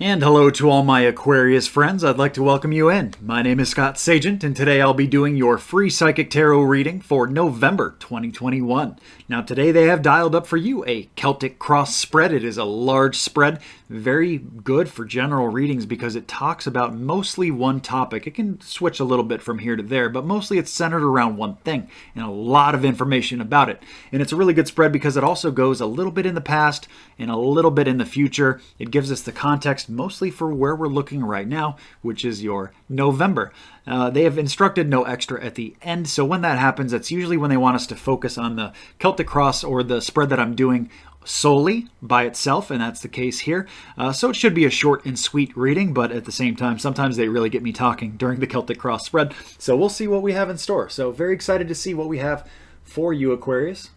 And hello to all my Aquarius friends. I'd like to welcome you in. My name is Scott Sagent, and today I'll be doing your free psychic tarot reading for November 2021. Now today they have dialed up for you a Celtic Cross spread. It is a large spread, very good for general readings because it talks about mostly one topic. It can switch a little bit from here to there, but mostly it's centered around one thing and a lot of information about it. And it's a really good spread because it also goes a little bit in the past and a little bit in the future. It gives us the context mostly for where we're looking right now, which is your November. They have instructed no extra at the end, so when that happens, that's usually when they want us to focus on the Celtic Cross or the spread that I'm doing solely by itself, and that's the case here. So it should be a short and sweet reading, but at the same time, sometimes they really get me talking during the Celtic Cross spread. So we'll see what we have in store. So very excited to see what we have for you, Aquarius.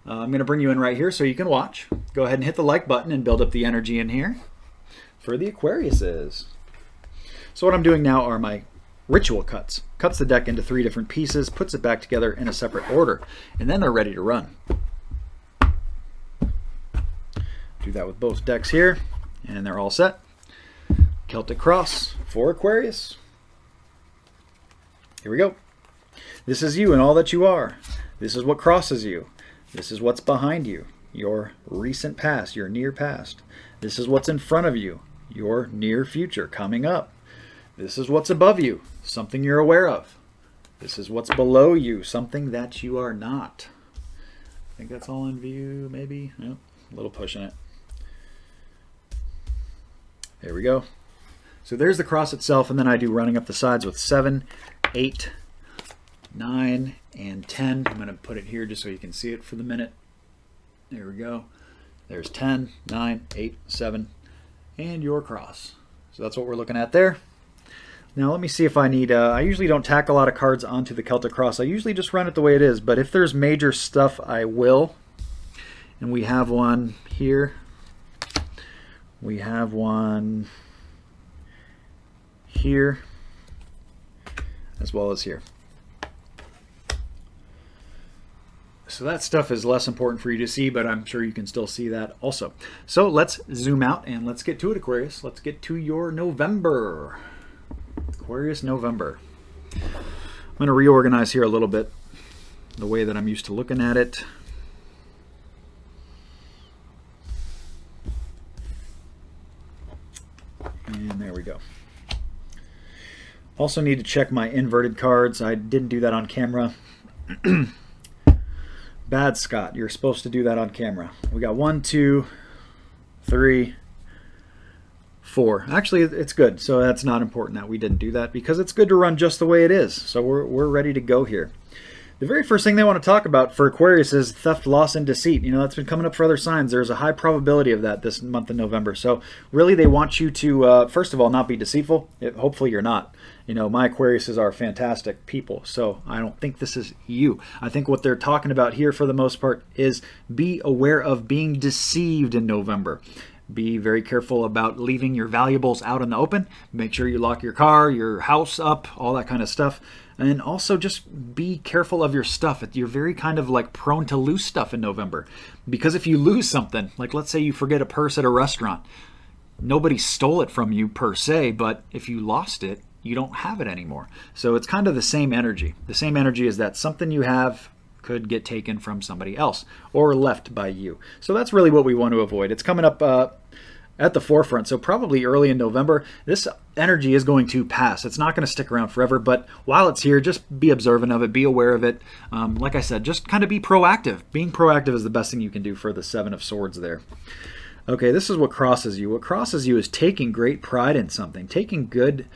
I'm going to bring you in right here so you can watch. Go ahead and hit the like button and build up the energy in here for the Aquariuses. So what I'm doing now are my ritual cuts. Cuts the deck into 3 different pieces, puts it back together in a separate order, and then they're ready to run. Do that with both decks here, and they're all set. Celtic Cross for Aquarius. Here we go. This is you and all that you are. This is what crosses you. This is what's behind you, your recent past, your near past. This is what's in front of you, your near future coming up. This is what's above you, something you're aware of. This is what's below you, something that you are not. I think that's all in view, maybe. Nope, a little pushing it. There we go. So there's the cross itself, and then I do running up the sides with 7, 8, 9, and 10. I'm going to put it here just so you can see it for the minute. There we go. There's 10, 9, 8, 7, and your cross. So that's what we're looking at there. Now let me see if I need, I usually don't tack a lot of cards onto the Celtic Cross. I usually just run it the way it is, but if there's major stuff, I will. And we have one here. We have one here, as well as here. So that stuff is less important for you to see, but I'm sure you can still see that also. So let's zoom out and let's get to it, Aquarius. Let's get to your November. Aquarius November. I'm going to reorganize here a little bit, the way that I'm used to looking at it. And there we go. Also need to check my inverted cards. I didn't do that on camera. Bad, Scott. You're supposed to do that on camera. We got 1, 2, 3, 4. Actually, it's good. So that's not important that we didn't do that because it's good to run just the way it is. So we're ready to go here. The very first thing they want to talk about for Aquarius is theft, loss, and deceit. You know, that's been coming up for other signs. There's a high probability of that this month of November. So really they want you to, first of all, not be deceitful. Hopefully you're not. You know, my Aquariuses are fantastic people, so I don't think this is you. I think what they're talking about here for the most part is be aware of being deceived in November. Be very careful about leaving your valuables out in the open. Make sure you lock your car, your house up, all that kind of stuff. And also just be careful of your stuff. You're very kind of like prone to lose stuff in November. Because if you lose something, like let's say you forget a purse at a restaurant, nobody stole it from you per se, but if you lost it, you don't have it anymore. So it's kind of the same energy. The same energy is that something you have could get taken from somebody else or left by you. So that's really what we want to avoid. It's coming up at the forefront. So probably early in November, this energy is going to pass. It's not going to stick around forever, but while it's here, just be observant of it, be aware of it. Like I said, just kind of be proactive. Being proactive is the best thing you can do for the 7 of Swords there. Okay, this is what crosses you. What crosses you is taking great pride in something, taking pride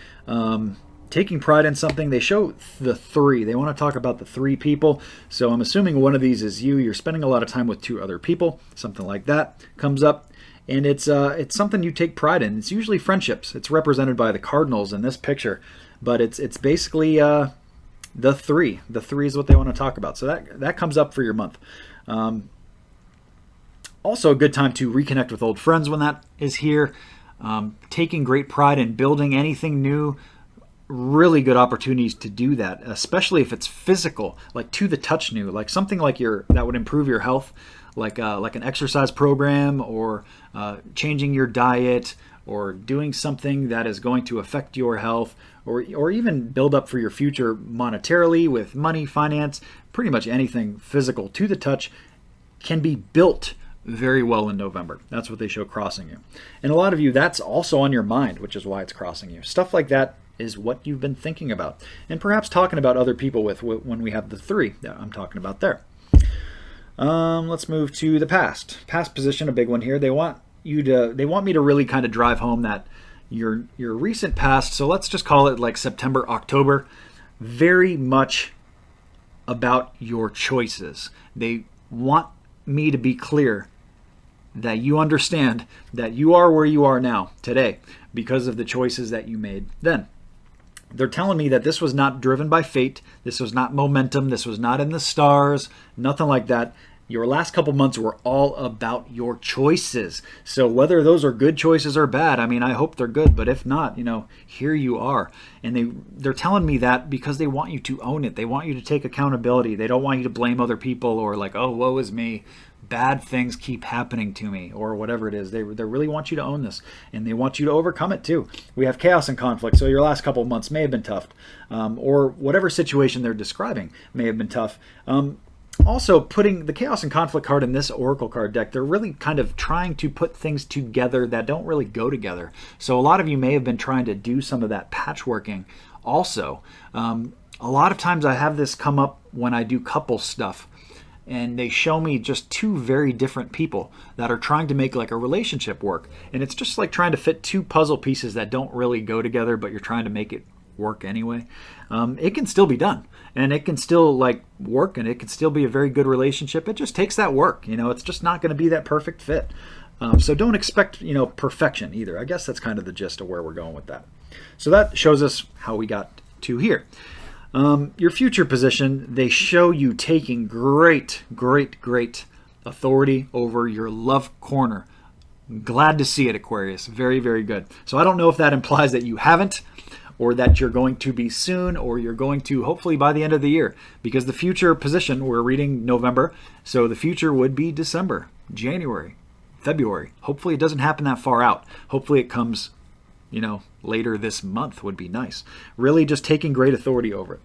in something. They show the 3. They want to talk about the 3 people. So I'm assuming one of these is you. You're spending a lot of time with 2 other people. Something like that comes up. And it's something you take pride in. It's usually friendships. It's represented by the cardinals in this picture. But it's basically the 3. The 3 is what they want to talk about. So that comes up for your month. Also a good time to reconnect with old friends when that is here. Taking great pride in building anything new. Really good opportunities to do that, especially if it's physical, like to the touch new, like something like that would improve your health, like an exercise program or changing your diet or doing something that is going to affect your health, or even build up for your future monetarily with money, finance, pretty much anything physical to the touch can be built very well in November. That's what they show crossing you. And a lot of you, that's also on your mind, which is why it's crossing you. Stuff like that is what you've been thinking about, and perhaps talking about other people with when we have the 3 that I'm talking about there. Let's move to the past. Past position, a big one here. They want me to really kind of drive home that your recent past, so let's just call it like September, October, very much about your choices. They want me to be clear that you understand that you are where you are now, today, because of the choices that you made then. They're telling me that this was not driven by fate. This was not momentum. This was not in the stars. Nothing like that. Your last couple months were all about your choices. So whether those are good choices or bad, I mean, I hope they're good. But if not, here you are. And they're telling me that because they want you to own it. They want you to take accountability. They don't want you to blame other people or like, oh, woe is me. Bad things keep happening to me, or whatever it is. They really want you to own this, and they want you to overcome it too. We have chaos and conflict, so your last couple of months may have been tough, or whatever situation they're describing may have been tough. Also, putting the chaos and conflict card in this oracle card deck, they're really kind of trying to put things together that don't really go together. So a lot of you may have been trying to do some of that patchworking also. A lot of times I have this come up when I do couple stuff, and they show me just 2 very different people that are trying to make like a relationship work. And it's just like trying to fit 2 puzzle pieces that don't really go together, but you're trying to make it work anyway. It can still be done, and it can still like work, and it can still be a very good relationship. It just takes that work. It's just not going to be that perfect fit. So don't expect, perfection either. I guess that's kind of the gist of where we're going with that. So that shows us how we got to here. Your future position, they show you taking great authority over your love corner. Glad to see it, Aquarius. Very, very good. So I don't know if that implies that you haven't, or that you're going to be soon, or you're going to hopefully by the end of the year, because the future position, we're reading November, so the future would be December, January, February. Hopefully it doesn't happen that far out. Hopefully it comes later this month would be nice. Really just taking great authority over it.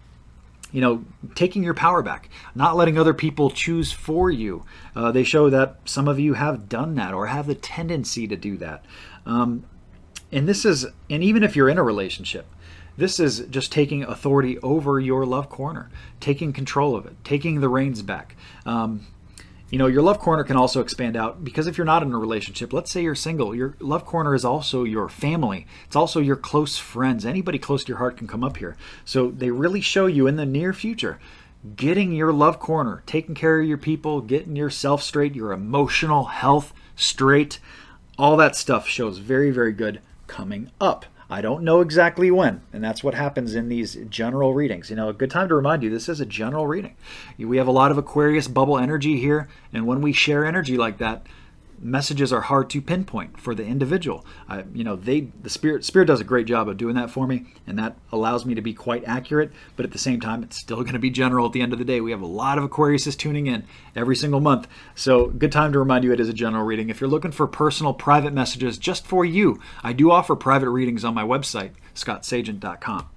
Taking your power back, not letting other people choose for you. They show that some of you have done that or have the tendency to do that. And even if you're in a relationship, this is just taking authority over your love corner, taking control of it, taking the reins back. Your love corner can also expand out, because if you're not in a relationship, let's say you're single, your love corner is also your family. It's also your close friends. Anybody close to your heart can come up here. So they really show you in the near future, getting your love corner, taking care of your people, getting yourself straight, your emotional health straight. All that stuff shows very, very good coming up. I don't know exactly when, and that's what happens in these general readings. A good time to remind you, this is a general reading. We have a lot of Aquarius bubble energy here, and when we share energy like that, messages are hard to pinpoint for the individual. The spirit does a great job of doing that for me, and that allows me to be quite accurate, but at the same time, it's still going to be general at the end of the day. We have a lot of Aquariuses tuning in every single month, so good time to remind you it is a general reading. If you're looking for personal private messages just for you, I do offer private readings on my website, scottsagent.com.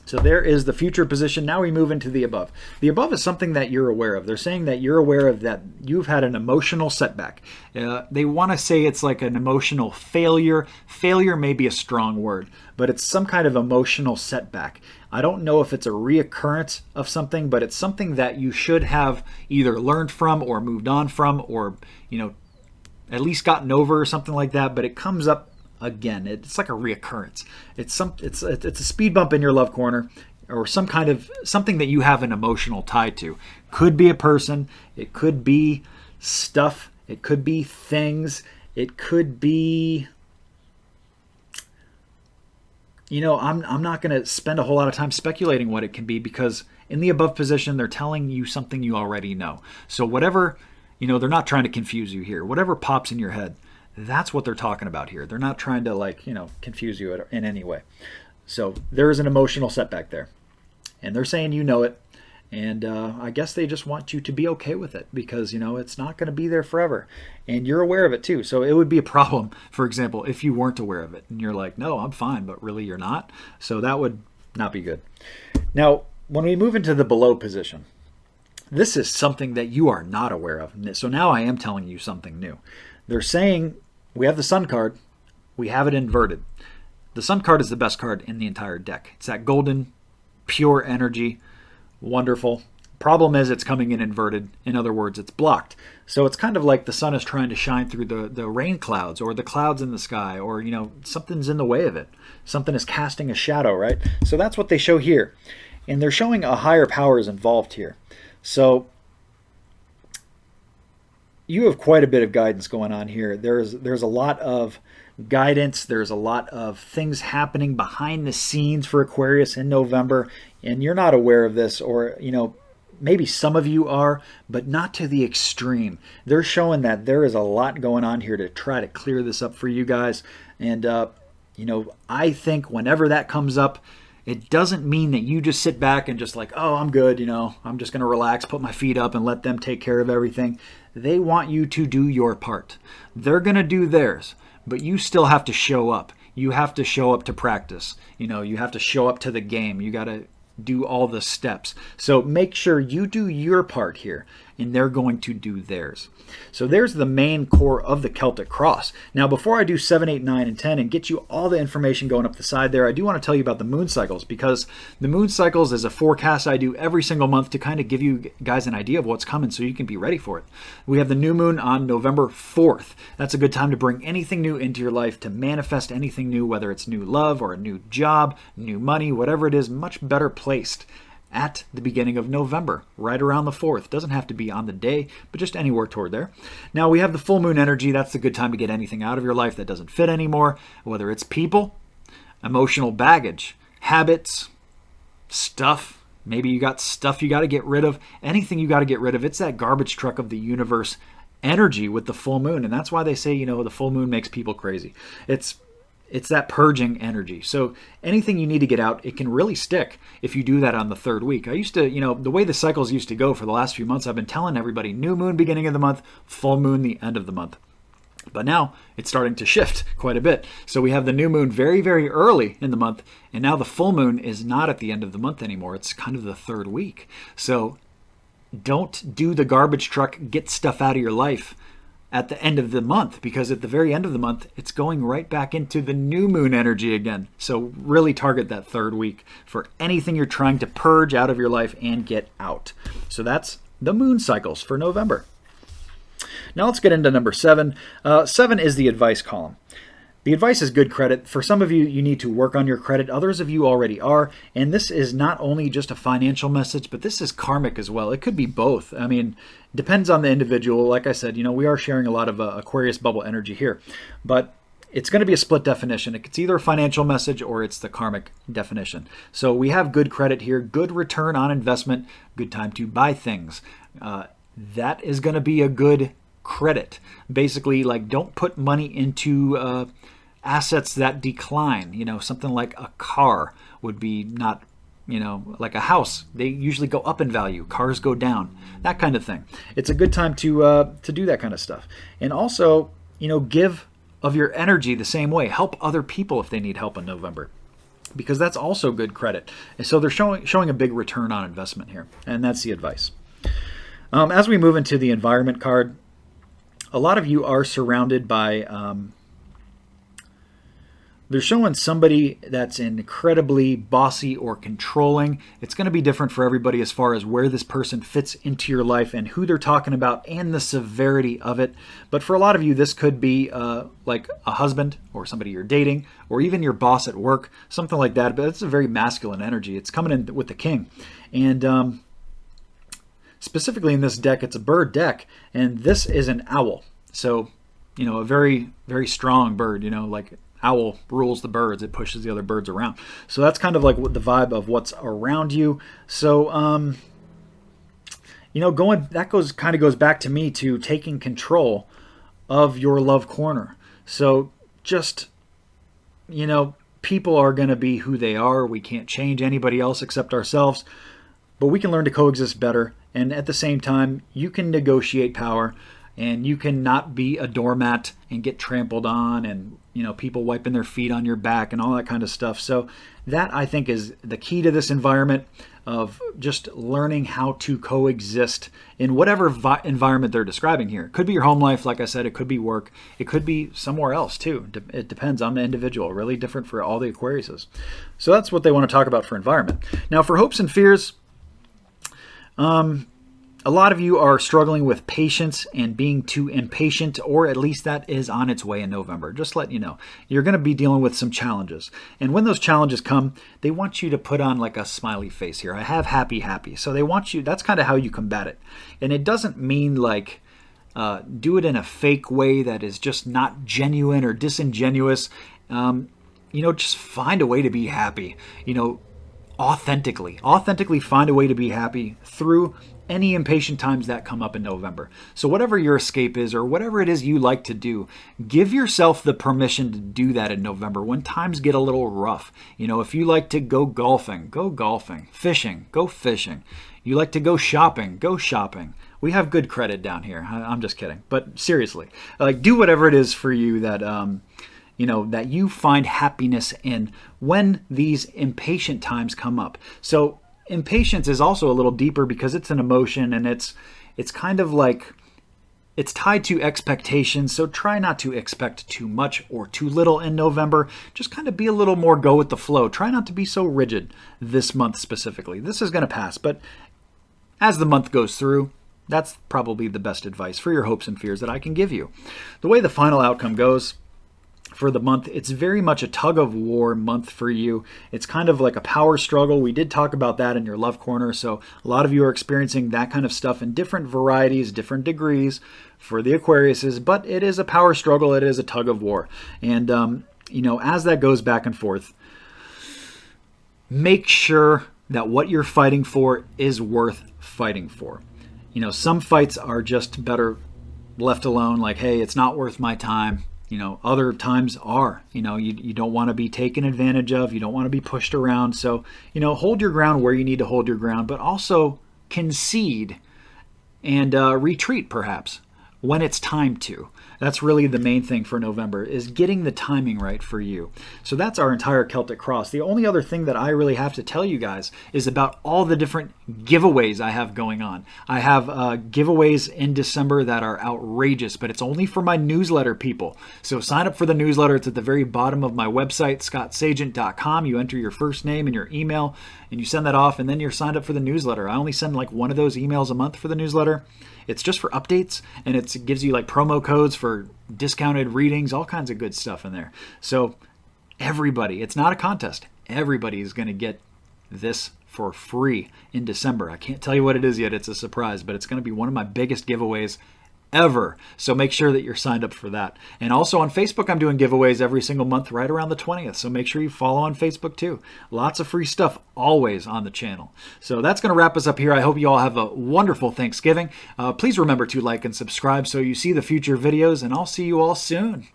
So there is the future position. Now we move into the above. The above is something that you're aware of. They're saying that you're aware of that you've had an emotional setback. They want to say it's like an emotional failure. Failure may be a strong word, but it's some kind of emotional setback. I don't know if it's a reoccurrence of something, but it's something that you should have either learned from or moved on from, or at least gotten over or something like that. But it comes up again. It's like a reoccurrence. It's a speed bump in your love corner, or something that you have an emotional tie to. Could be a person, it could be stuff, it could be things, it could be I'm not going to spend a whole lot of time speculating what it can be, because in the above position they're telling you something you already know. So whatever, they're not trying to confuse you here. Whatever pops in your head, that's what they're talking about here. They're not trying to confuse you in any way. So there is an emotional setback there. And they're saying you know it. And I guess they just want you to be okay with it because, it's not going to be there forever. And you're aware of it too. So it would be a problem, for example, if you weren't aware of it and you're like, no, I'm fine, but really you're not. So that would not be good. Now, when we move into the below position, this is something that you are not aware of. So now I am telling you something new. They're saying we have the Sun card. We have it inverted. The Sun card is the best card in the entire deck. It's that golden, pure energy. Wonderful. Problem is it's coming in inverted. In other words, it's blocked. So it's kind of like the sun is trying to shine through the rain clouds or the clouds in the sky, or, something's in the way of it. Something is casting a shadow, right? So that's what they show here. And they're showing a higher power is involved here. So you have quite a bit of guidance going on here. There's a lot of guidance. There's a lot of things happening behind the scenes for Aquarius in November, and you're not aware of this, or maybe some of you are, but not to the extreme. They're showing that there is a lot going on here to try to clear this up for you guys. And I think whenever that comes up, it doesn't mean that you just sit back and just like, oh, I'm good, I'm just going to relax, put my feet up and let them take care of everything. They want you to do your part. They're going to do theirs, but you still have to show up. You have to show up to practice. You have to show up to the game. You got to do all the steps. So make sure you do your part here, and they're going to do theirs. So there's the main core of the Celtic Cross. Now, before I do 7, 8, 9, and 10 and get you all the information going up the side there, I do want to tell you about the moon cycles, because the moon cycles is a forecast I do every single month to kind of give you guys an idea of what's coming so you can be ready for it. We have the new moon on November 4th. That's a good time to bring anything new into your life, to manifest anything new, whether it's new love or a new job, new money, whatever it is, much better placed at the beginning of November, right around the 4th. Doesn't have to be on the day, but just anywhere toward there. Now we have the full moon energy. That's a good time to get anything out of your life that doesn't fit anymore, whether it's people, emotional baggage, habits, stuff. Maybe you got stuff you got to get rid of. Anything you got to get rid of. It's that garbage truck of the universe energy with the full moon. And that's why they say, the full moon makes people crazy. It's that purging energy. So anything you need to get out, it can really stick if you do that on the 3rd week. I used to, the way the cycles used to go for the last few months, I've been telling everybody new moon beginning of the month, full moon the end of the month. But now it's starting to shift quite a bit. So we have the new moon very, very early in the month, and now the full moon is not at the end of the month anymore. It's kind of the 3rd week. So don't do the garbage truck, get stuff out of your life at the end of the month, because at the very end of the month, it's going right back into the new moon energy again. So really target that 3rd week for anything you're trying to purge out of your life and get out. So that's the moon cycles for November. Now let's get into number 7. 7 is the advice column. The advice is good credit. For some of you, you need to work on your credit. Others of you already are. And this is not only just a financial message, but this is karmic as well. It could be both. I mean, depends on the individual. Like I said, we are sharing a lot of Aquarius bubble energy here. But it's going to be a split definition. It's either a financial message or it's the karmic definition. So we have good credit here, good return on investment, good time to buy things. That is going to be a good credit. Basically, like, don't put money into assets that decline. Something like a car would be not, like a house. They usually go up in value. Cars go down. That kind of thing. It's a good time to do that kind of stuff. And also, give of your energy the same way. Help other people if they need help in November, because that's also good credit. And so they're showing a big return on investment here, and that's the advice. As we move into the environment card, a lot of you are surrounded by, they're showing somebody that's incredibly bossy or controlling. It's going to be different for everybody as far as where this person fits into your life and who they're talking about and the severity of it. But for a lot of you, this could be like a husband or somebody you're dating, or even your boss at work, something like that. But it's a very masculine energy. It's coming in with the king. And specifically in this deck, it's a bird deck, and this is an owl. So, a very, very strong bird, like owl rules the birds. It pushes the other birds around. So that's kind of like the vibe of what's around you. So, that goes back to me to taking control of your love corner. So just, people are going to be who they are. We can't change anybody else except ourselves. but we can learn to coexist better. And at the same time, you can negotiate power, and you can not be a doormat and get trampled on, and people wiping their feet on your back and all that kind of stuff. So that, I think, is the key to this environment of just learning how to coexist in whatever environment they're describing here. It could be your home life, like I said. It could be work. It could be somewhere else too. It depends on the individual. Really different for all the Aquariuses. So that's what they want to talk about for environment. Now for hopes and fears, a lot of you are struggling with patience and being too impatient, or at least that is on its way in November. Just letting you know. You're going to be dealing with some challenges. And when those challenges come, they want you to put on like a smiley face here. I have happy, happy. So they want you, that's kind of how you combat it. And it doesn't mean like do it in a fake way that is just not genuine or disingenuous. Just find a way to be happy. Authentically find a way to be happy through any impatient times that come up in November. So whatever your escape is, or whatever it is you like to do, give yourself the permission to do that in November when times get a little rough. If you like to go golfing, go golfing. Fishing, go fishing. You like to go shopping, go shopping. We have good credit down here. I'm just kidding. But seriously, do whatever it is for you that that you find happiness in when these impatient times come up. So impatience is also a little deeper because it's an emotion, and it's kind of like it's tied to expectations. So try not to expect too much or too little in November. Just kind of be a little more go with the flow. Try not to be so rigid this month specifically. This is going to pass, but as the month goes through, that's probably the best advice for your hopes and fears that I can give you. The way the final outcome goes for the month, it's very much a tug of war month for you. It's kind of like a power struggle. We did talk about that in your love corner. So a lot of you are experiencing that kind of stuff in different varieties, different degrees for the Aquariuses, but it is a power struggle. It is a tug of war. And, as that goes back and forth, make sure that what you're fighting for is worth fighting for. Some fights are just better left alone. Like, hey, it's not worth my time. Other times are. You don't want to be taken advantage of. You don't want to be pushed around. So, hold your ground where you need to hold your ground, but also concede and retreat perhaps when it's time to. That's really the main thing for November, is getting the timing right for you. So that's our entire Celtic Cross. The only other thing that I really have to tell you guys is about all the different giveaways I have going on. I have giveaways in December that are outrageous, but it's only for my newsletter people. So sign up for the newsletter. It's at the very bottom of my website, scottsagent.com. You enter your first name and your email, and you send that off, and then you're signed up for the newsletter. I only send like one of those emails a month for the newsletter. It's just for updates, and it gives you like promo codes for discounted readings, all kinds of good stuff in there. So everybody, it's not a contest. Everybody is going to get this for free in December. I can't tell you what it is yet. It's a surprise, but it's going to be one of my biggest giveaways ever. So make sure that you're signed up for that. And also on Facebook, I'm doing giveaways every single month right around the 20th. So make sure you follow on Facebook too. Lots of free stuff always on the channel. So that's going to wrap us up here. I hope you all have a wonderful Thanksgiving. Please remember to like and subscribe so you see the future videos, and I'll see you all soon.